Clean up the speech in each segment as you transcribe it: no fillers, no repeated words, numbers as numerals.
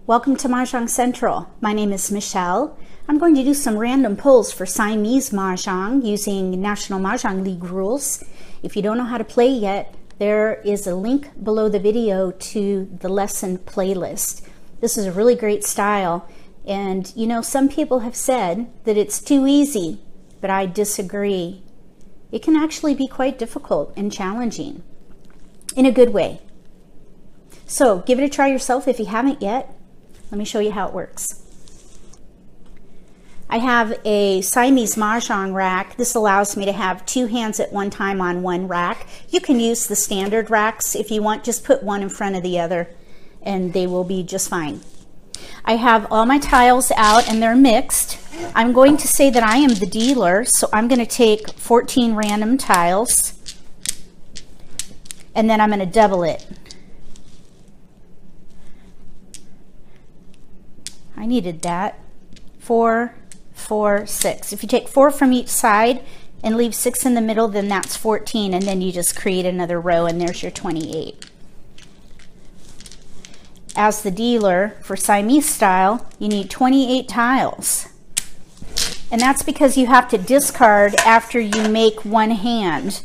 Welcome to Mah Jongg Central. My name is Michele. I'm going to do some random pulls for Siamese Mah Jongg using National Mah Jongg League rules. If you don't know how to play yet, there is a link below the video to the lesson playlist. This is a really great style, and you know, some people have said that it's too easy, but I disagree. It can actually be quite difficult and challenging in a good way. So give it a try yourself if you haven't yet. Let me show you how it works. I have a Siamese Mah Jongg rack. This allows me to have two hands at one time on one rack. You can use the standard racks if you want. Just put one in front of the other and they will be just fine. I have all my tiles out and they're mixed. I'm going to say that I am the dealer, so I'm going to take 14 random tiles and then I'm going to double it. I needed that. 4, 4, 6. If you take 4 from each side and leave 6 in the middle, then that's 14, and then you just create another row and there's your 28. As the dealer for Siamese style, you need 28 tiles. And that's because you have to discard after you make one hand.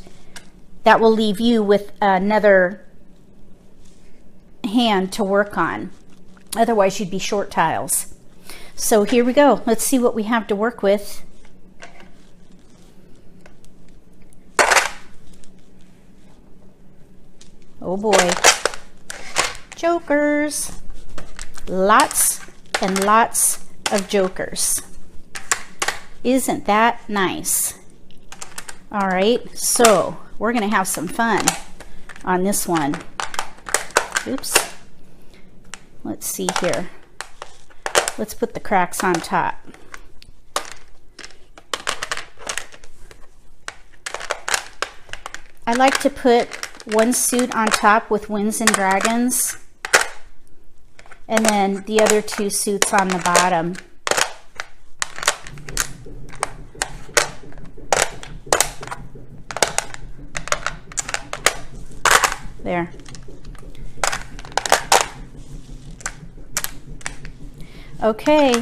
That will leave you with another hand to work on. Otherwise, you'd be short tiles. So here we go. Let's see what we have to work with. Oh boy. Jokers. Lots and lots of jokers. Isn't that nice? All right, so we're going to have some fun on this one. Oops. Let's see here. Let's put the cracks on top. I like to put one suit on top with Winds and Dragons, and then the other two suits on the bottom. There. Okay,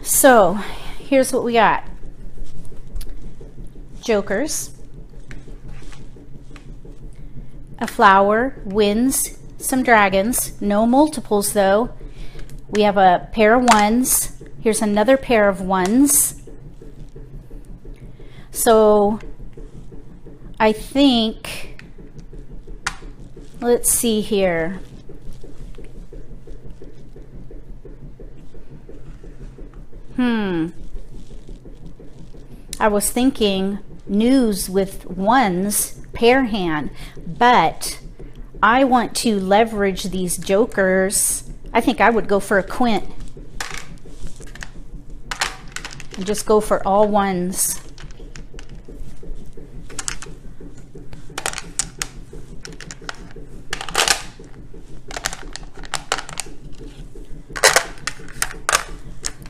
so here's what we got. Jokers, a flower, winds, some dragons, no multiples though. We have a pair of ones. Here's another pair of ones. So I think, let's see here. I was thinking news with ones, pair hand, but I want to leverage these jokers. I think I would go for a quint and just go for all ones.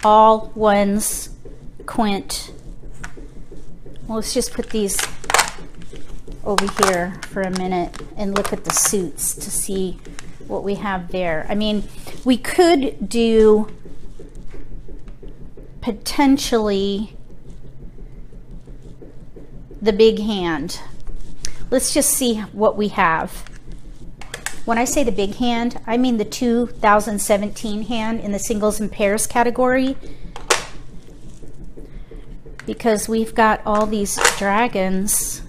All ones, quint. Well, let's just put these over here for a minute and look at the suits to see what we have there. I mean, we could do potentially the big hand. Let's just see what we have. When I say the big hand, I mean the 2017 hand in the singles and pairs category, because we've got all these dragons,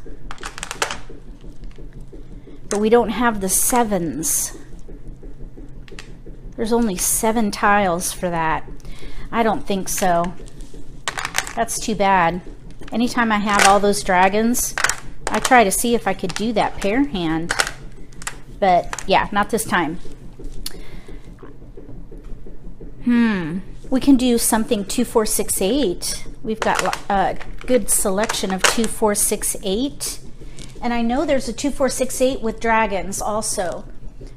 but we don't have the sevens. There's only 7 tiles for that. I don't think so. That's too bad. Anytime I have all those dragons, I try to see if I could do that pair hand. But yeah, not this time. We can do something 2, 4, 6, 8. We've got a good selection of 2, 4, 6, 8. And I know there's a 2, 4, 6, 8 with dragons also.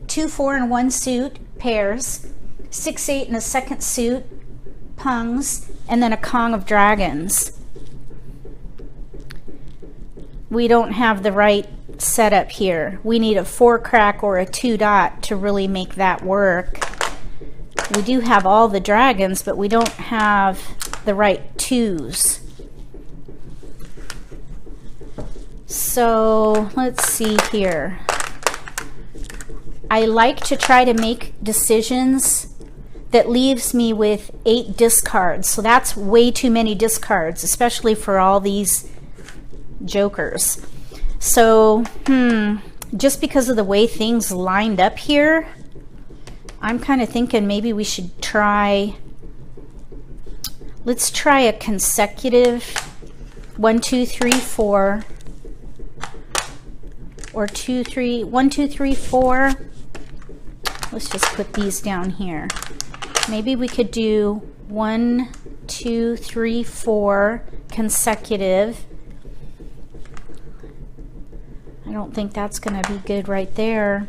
2, 4 in one suit, pairs. 6, 8 in a second suit, pungs. And then a Kong of dragons. We don't have the right setup here. We need a 4 crack or a 2 dot to really make that work. We do have all the dragons, but we don't have the right twos. So let's see here. I like to try to make decisions that leaves me with 8 discards. So that's way too many discards, especially for all these jokers. So, just because of the way things lined up here, I'm kind of thinking maybe we should try, let's try a consecutive 1, 2, 3, 4, or 2, 3, 1, 2, 3, 4. Let's just put these down here. Maybe we could do 1, 2, 3, 4 consecutive. I don't think that's going to be good right there.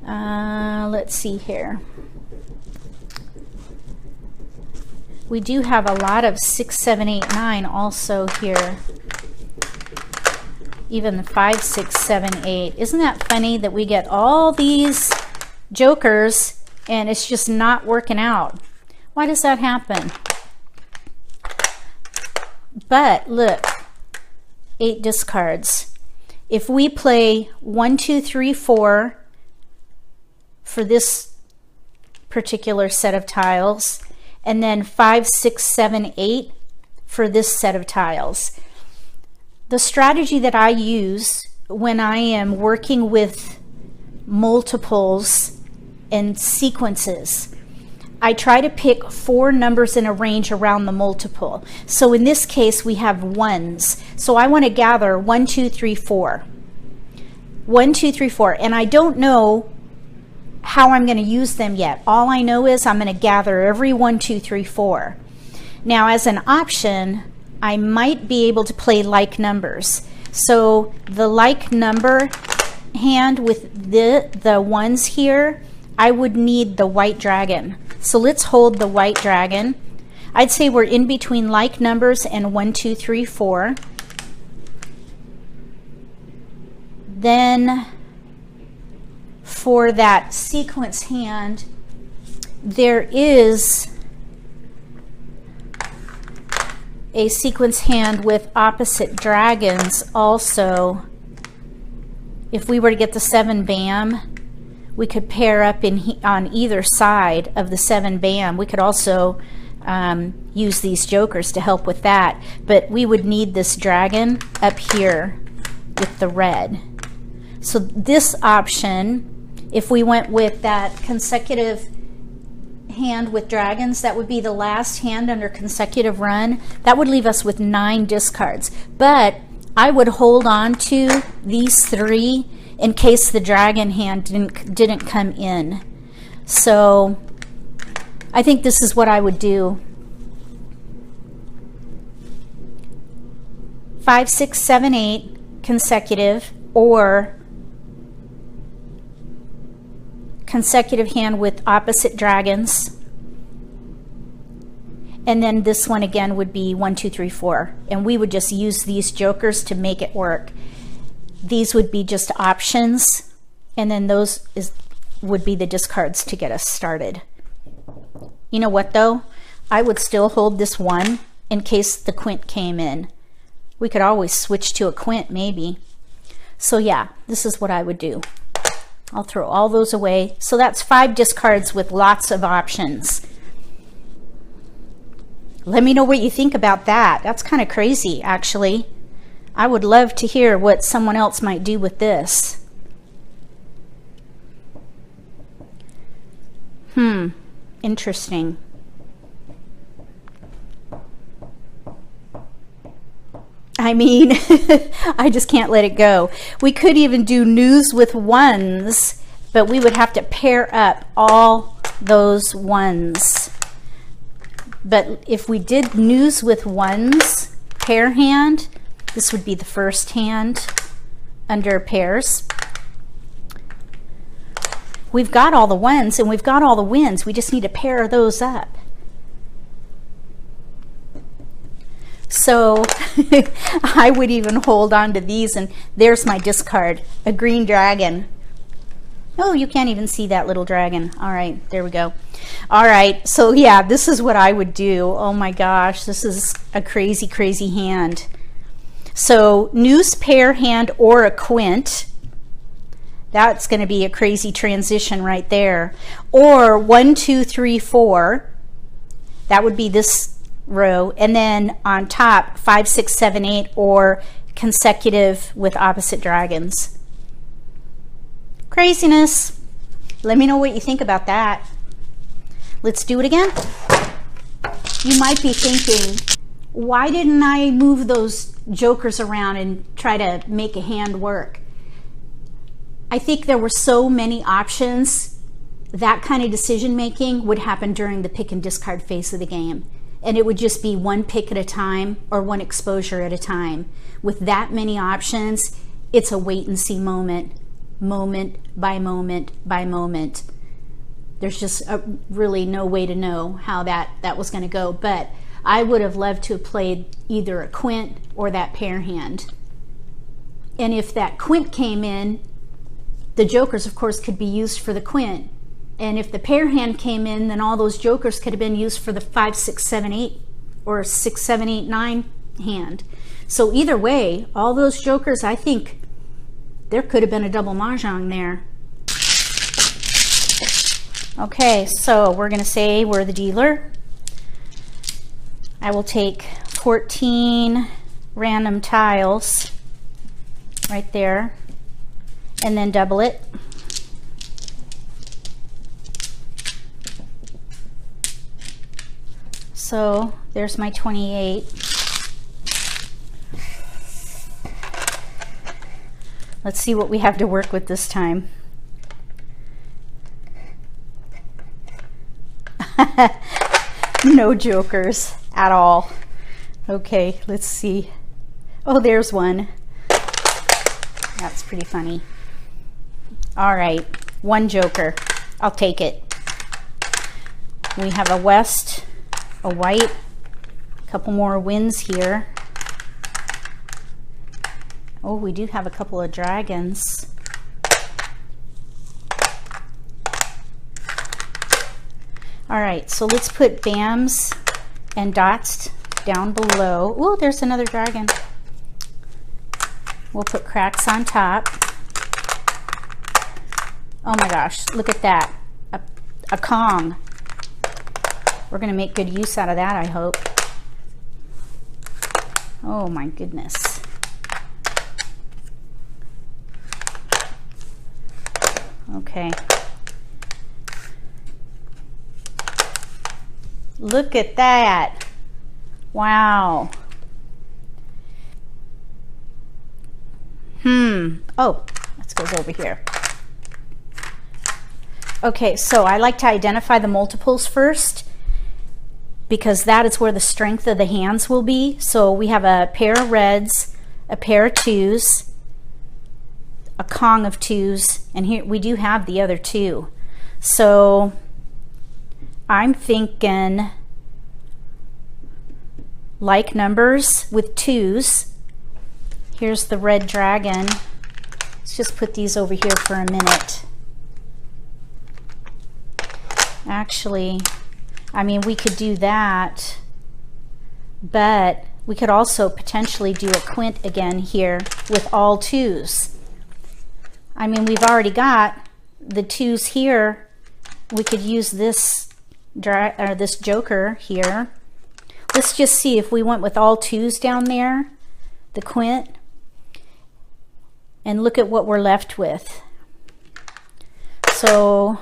Let's see here. We do have a lot of 6, 7, 8, 9 also here. Even the 5, 6, 7, 8. Isn't that funny that we get all these jokers and it's just not working out? Why does that happen? But look, 8 discards. If we play 1, 2, 3, 4 for this particular set of tiles, and then 5, 6, 7, 8 for this set of tiles. The strategy that I use when I am working with multiples and sequences, I try to pick 4 numbers in a range around the multiple. So in this case, we have 1s. So I want to gather 1, 2, 3, 4. 1, 2, 3, 4. And I don't know how I'm going to use them yet. All I know is I'm going to gather every 1, 2, 3, 4. Now, as an option, I might be able to play like numbers. So the like number hand with the ones here, I would need the white dragon. So let's hold the white dragon. I'd say we're in between like numbers and 1, 2, 3, 4. Then for that sequence hand, there is a sequence hand with opposite dragons also. If we were to get the 7 bam, we could pair up on either side of the 7 bam. We could also use these jokers to help with that, but we would need this dragon up here with the red. So this option, if we went with that consecutive hand with dragons, that would be the last hand under consecutive run. That would leave us with 9 discards. But I would hold on to these 3 in case the dragon hand didn't come in. So I think this is what I would do. 5, 6, 7, 8 consecutive, or consecutive hand with opposite dragons. And then this one again would be 1, 2, 3, 4. And we would just use these jokers to make it work. These would be just options. And then those would be the discards to get us started. You know what though? I would still hold this 1 in case the quint came in. We could always switch to a quint maybe. So yeah, this is what I would do. I'll throw all those away. So that's 5 discards with lots of options. Let me know what you think about that. That's kind of crazy, actually. I would love to hear what someone else might do with this. Interesting. I mean, I just can't let it go. We could even do news with 1s, but we would have to pair up all those 1s. But if we did news with 1s, pair hand, this would be the first hand under pairs. We've got all the 1s and we've got all the wins. We just need to pair those up. So I would even hold on to these, and there's my discard, a green dragon. Oh, you can't even see that little dragon. All right, there we go. All right, so yeah, this is what I would do. Oh my gosh, this is a crazy, crazy hand. So noose, pair hand, or a quint. That's going to be a crazy transition right there. Or 1, 2, 3, 4. That would be this row. And then on top, 5, 6, 7, 8, or consecutive with opposite dragons. Craziness. Let me know what you think about that. Let's do it again. You might be thinking, why didn't I move those jokers around and try to make a hand work? I think there were so many options. That kind of decision making would happen during the pick and discard phase of the game. And it would just be one pick at a time or one exposure at a time. With that many options, it's a wait and see moment, moment by moment by moment. There's just really no way to know how that was going to go. But I would have loved to have played either a quint or that pair hand. And if that quint came in, the jokers, of course, could be used for the quint. And if the pair hand came in, then all those jokers could have been used for the 5, 6, 7, 8, or 6, 7, 8, 9 hand. So either way, all those jokers, I think there could have been a double mahjong there. Okay, so we're going to say we're the dealer. I will take 14 random tiles right there, and then double it. So there's my 28. Let's see what we have to work with this time. No jokers at all. Okay, let's see. Oh, there's one. That's pretty funny. All right, one joker. I'll take it. We have a west, a white, a couple more wins here. Oh, we do have a couple of dragons. All right, so let's put bams and dots down below. Oh, there's another dragon. We'll put cracks on top. Oh my gosh, look at that. A Kong. We're going to make good use out of that, I hope. Oh my goodness. Okay. Look at that. Wow. Oh, let's go over here. Okay, so I like to identify the multiples first, because that is where the strength of the hands will be. So we have a pair of reds, a pair of twos, a Kong of twos, and here we do have the other two. So I'm thinking like numbers with twos. Here's the red dragon. Let's just put these over here for a minute. Actually, I mean, we could do that, but we could also potentially do a quint again here with all twos. I mean, we've already got the twos here. We could use this joker here. Let's just see if we went with all twos down there, the quint, and look at what we're left with. So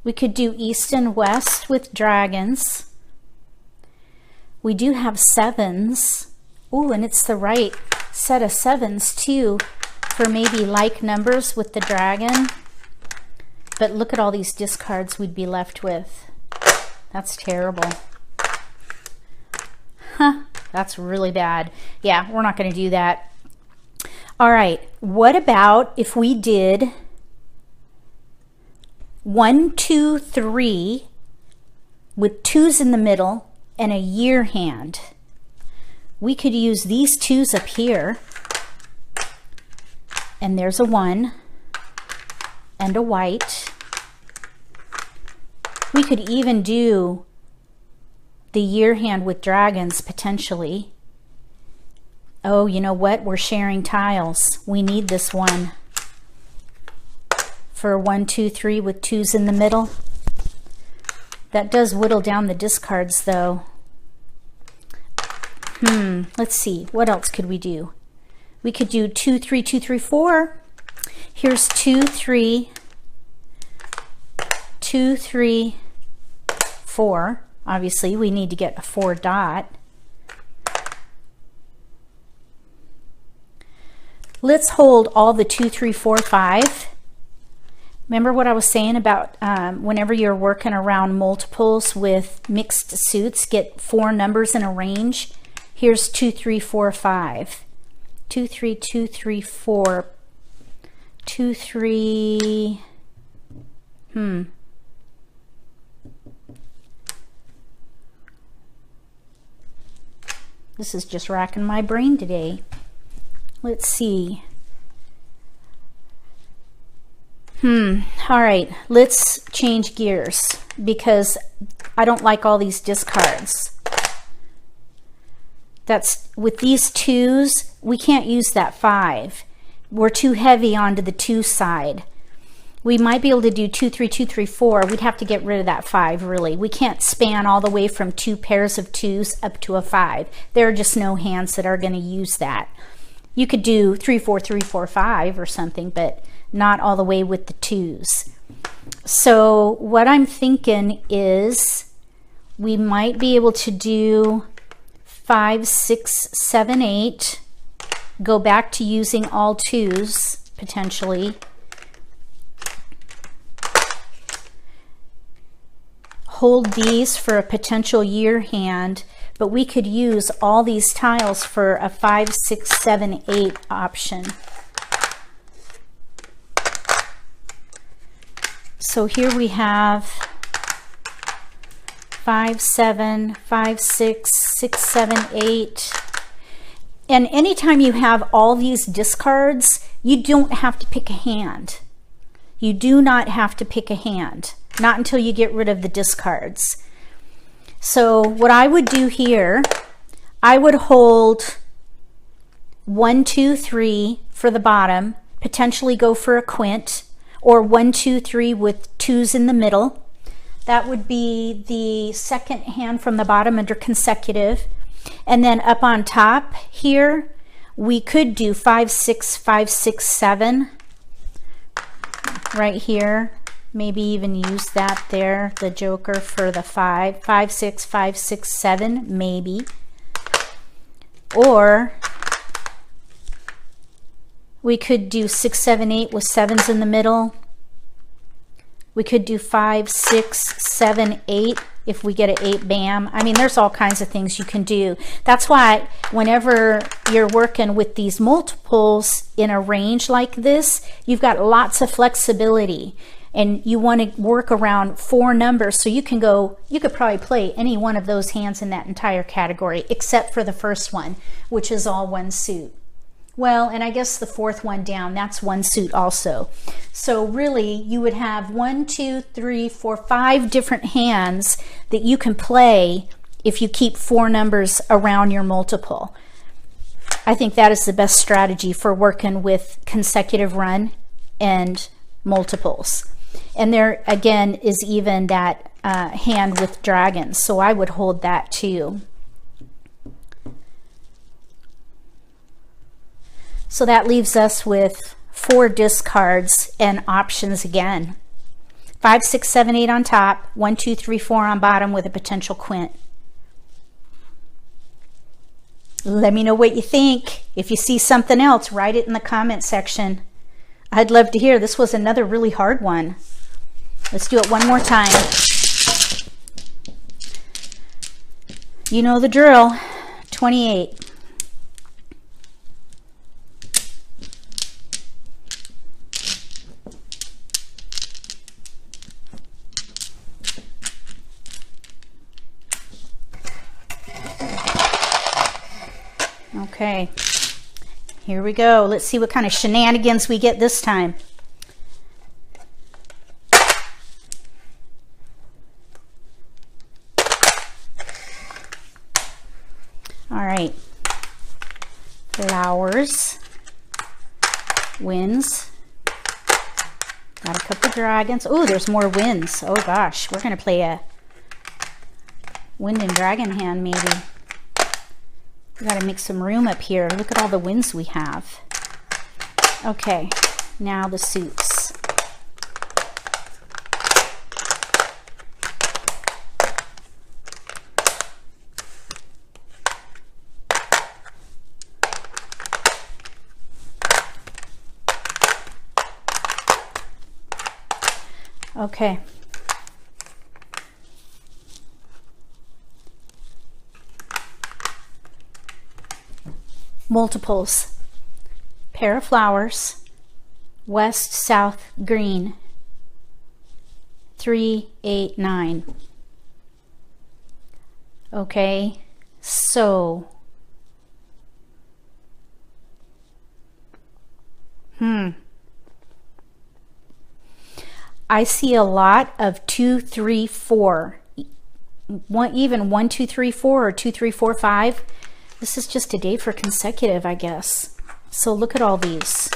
we could do east and west with dragons. We do have sevens. Ooh, and it's the right set of sevens too, for maybe like numbers with the dragon. But look at all these discards we'd be left with. That's terrible. Huh, that's really bad. Yeah, we're not going to do that. All right, what about if we did 1, 2, 3 with twos in the middle and a year hand? We could use these twos up here, and there's a 1. and a white. We could even do the year hand with dragons potentially. Oh, you know what? We're sharing tiles. We need this one for 1, 2, 3 with 2s in the middle. That does whittle down the discards though. Let's see. What else could we do? We could do 2, 3, 2, 3, 4. Here's 2, 3, 2, 3, 4. Obviously, we need to get a 4 dot. Let's hold all the 2, 3, 4, 5. Remember what I was saying about whenever you're working around multiples with mixed suits, get 4 numbers in a range. Here's 2, 3, 4, 5. 2, 3, 2, 3, 4. 2, 3. This is just racking my brain today. Let's see. All right, let's change gears because I don't like all these discards. That's with these 2s, we can't use that 5. We're too heavy onto the 2 side. We might be able to do 2, 3, 2, 3, 4. We'd have to get rid of that 5 really. We can't span all the way from 2 pairs of 2s up to a 5. There are just no hands that are going to use that. You could do 3, 4, 3, 4, 5 or something, but not all the way with the 2s. So what I'm thinking is we might be able to do 5, 6, 7, 8, go back to using all 2s potentially. Hold these for a potential year hand, but we could use all these tiles for a 5, 6, 7, 8 option. So here we have 5, 7, 5, 6, 6, 7, 8. And anytime you have all these discards, you don't have to pick a hand. You do not have to pick a hand, not until you get rid of the discards. So what I would do here, I would hold 1, 2, 3 for the bottom, potentially go for a quint, or 1, 2, 3 with 2s in the middle. That would be the second hand from the bottom under consecutive. And then up on top here, we could do 5, 6, 5, 6, 7 right here. Maybe even use that there, the joker for the 5, 5, 6, 5, 6, 7, maybe. Or we could do 6, 7, 8 with 7s in the middle. We could do 5, 6, 7, 8 if we get an 8 bam. I mean, there's all kinds of things you can do. That's why whenever you're working with these multiples in a range like this, you've got lots of flexibility. And you want to work around 4 numbers, so you can go, you could probably play any one of those hands in that entire category, except for the first one, which is all 1 suit. Well, and I guess the 4th one down, that's 1 suit also. So really, you would have 1, 2, 3, 4, 5 different hands that you can play if you keep 4 numbers around your multiple. I think that is the best strategy for working with consecutive run and multiples. And there again is even that hand with dragons, so I would hold that too. So that leaves us with 4 discards and options again. 5, 6, 7, 8 on top, 1, 2, 3, 4 on bottom with a potential quint. Let me know what you think. If you see something else, write it in the comment section. I'd love to hear. This was another really hard one. Let's do it one more time. You know the drill. 28. Okay, here we go. Let's see what kind of shenanigans we get this time. All right. Flowers. Winds. Got a couple dragons. Oh, there's more winds. Oh gosh, we're going to play a wind and dragon hand maybe. We got to make some room up here. Look at all the winds we have. Okay, now the suits. Okay. Multiples. Pair of flowers. West, south, green. 3, 8, 9. Okay, so. I see a lot of 2, 3, 4. Even 1, 2, 3, 4 or 2, 3, 4, 5. This is just a day for consecutive, I guess. So look at all these.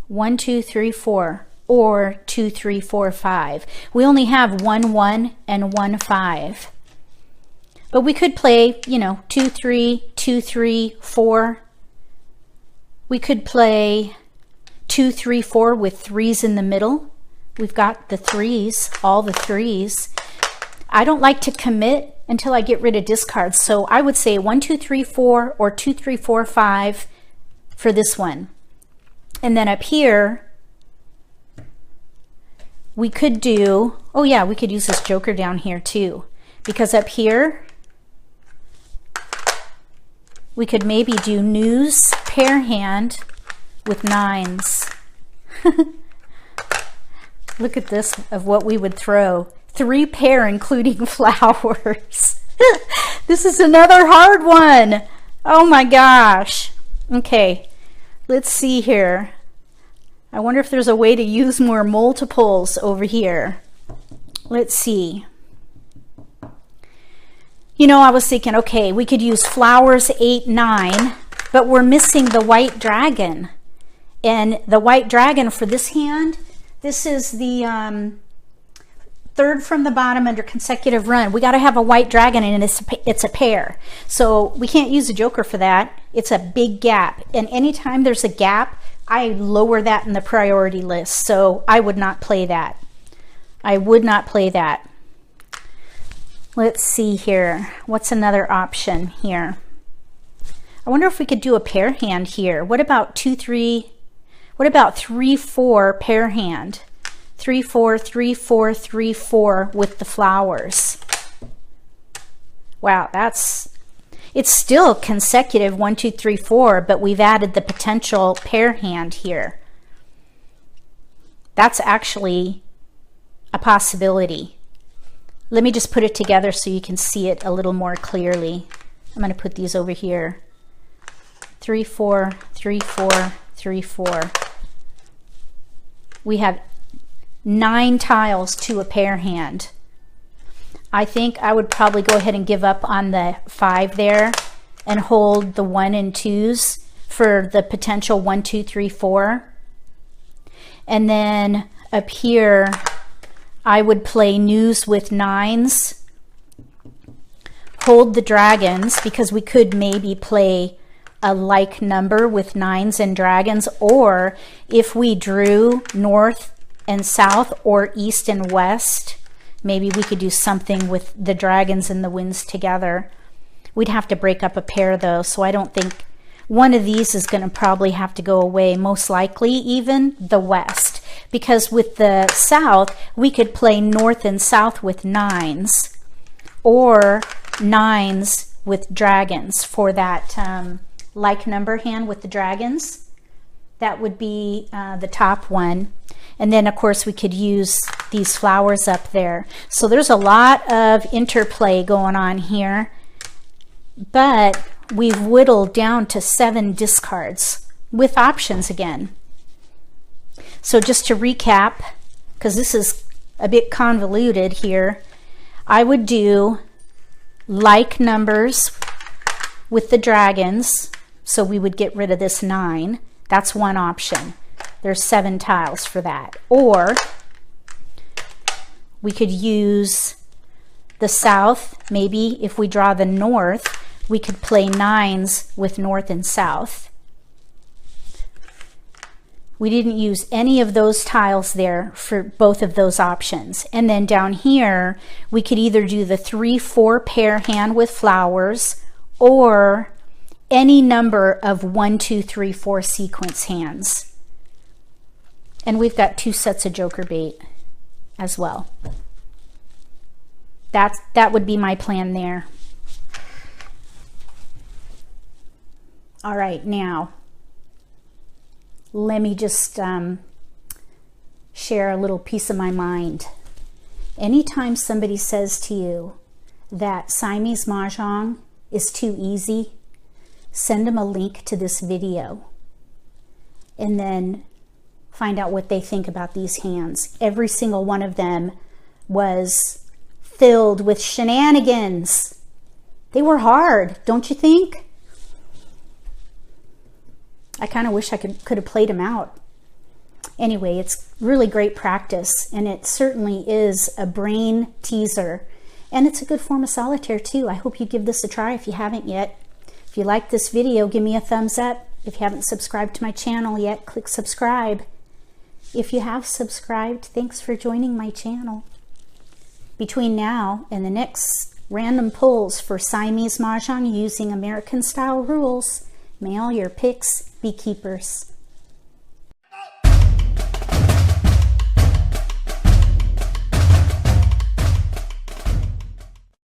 One, 2, 3, 4, or 2, 3, 4, 5. We only have 1, 1 and 1, 5. But we could play, you know, 2, 3, 2, 3, 4. We could play 2, 3, 4 with threes in the middle. We've got the threes, all the threes. I don't like to commit until I get rid of discards. So I would say 1, 2, 3, 4 or 2, 3, 4, 5 for this one. And then up here, we could do, oh yeah, we could use this joker down here too. Because up here, we could maybe do news pair hand with 9s. Look at this of what we would throw. 3 pair including flowers. This is another hard one. Oh my gosh. Okay, let's see here. I wonder if there's a way to use more multiples over here. Let's see. You know, I was thinking, okay, we could use flowers 8, 9, but we're missing the white dragon. And the white dragon for this hand, this is the third from the bottom under consecutive run. We got to have a white dragon and it's a pair. So we can't use a joker for that. It's a big gap. And anytime there's a gap, I lower that in the priority list. So I would not play that. I would not play that. Let's see here. What's another option here? I wonder if we could do a pair hand here. What about 2, 3? What about 3, 4 pair hand? 3, 4, 3, 4, 3, 4 with the flowers. Wow, it's still consecutive 1, 2, 3, 4, but we've added the potential pair hand here. That's actually a possibility. Let me just put it together so you can see it a little more clearly. I'm going to put these over here. 3, 4, 3, 4, 3, 4. We have 9 tiles to a pair hand. I think I would probably go ahead and give up on the 5 there and hold the 1 and 2s for the potential 1, 2, 3, 4. And then up here, I would play news with 9s, hold the dragons, because we could maybe play a like number with 9s and dragons, or if we drew north and south or east and west, maybe we could do something with the dragons and the winds together. We'd have to break up a pair though, so I don't think one of these is going to probably have to go away, most likely even the west, because with the south we could play north and south with 9s or 9s with dragons for that like number hand with the dragons. That would be the top one. And then of course we could use these flowers up there. So there's a lot of interplay going on here, but we've whittled down to 7 discards with options again. So just to recap, because this is a bit convoluted here, I would do like numbers with the dragons, so we would get rid of this 9. That's one option. There's 7 tiles for that. Or we could use the south. Maybe if we draw the north, we could play 9s with north and south. We didn't use any of those tiles there for both of those options. And then down here, we could either do the 3-4 pair hand with flowers, or any number of 1, 2, 3, 4 sequence hands. And we've got 2 sets of joker bait as well. That would be my plan there. All right, now let me just share a little piece of my mind. Anytime somebody says to you that Siamese Mah Jongg is too easy, send them a link to this video and then find out what they think about these hands. Every single one of them was filled with shenanigans. They were hard, don't you think? I kind of wish I could have played them out. Anyway, it's really great practice, and it certainly is a brain teaser, and it's a good form of solitaire too. I hope you give this a try if you haven't yet. If you like this video, give me a thumbs up. If you haven't subscribed to my channel yet, click subscribe. If you have subscribed, thanks for joining my channel. Between now and the next random pulls for Siamese Mah Jongg using American style rules, may all your picks be keepers.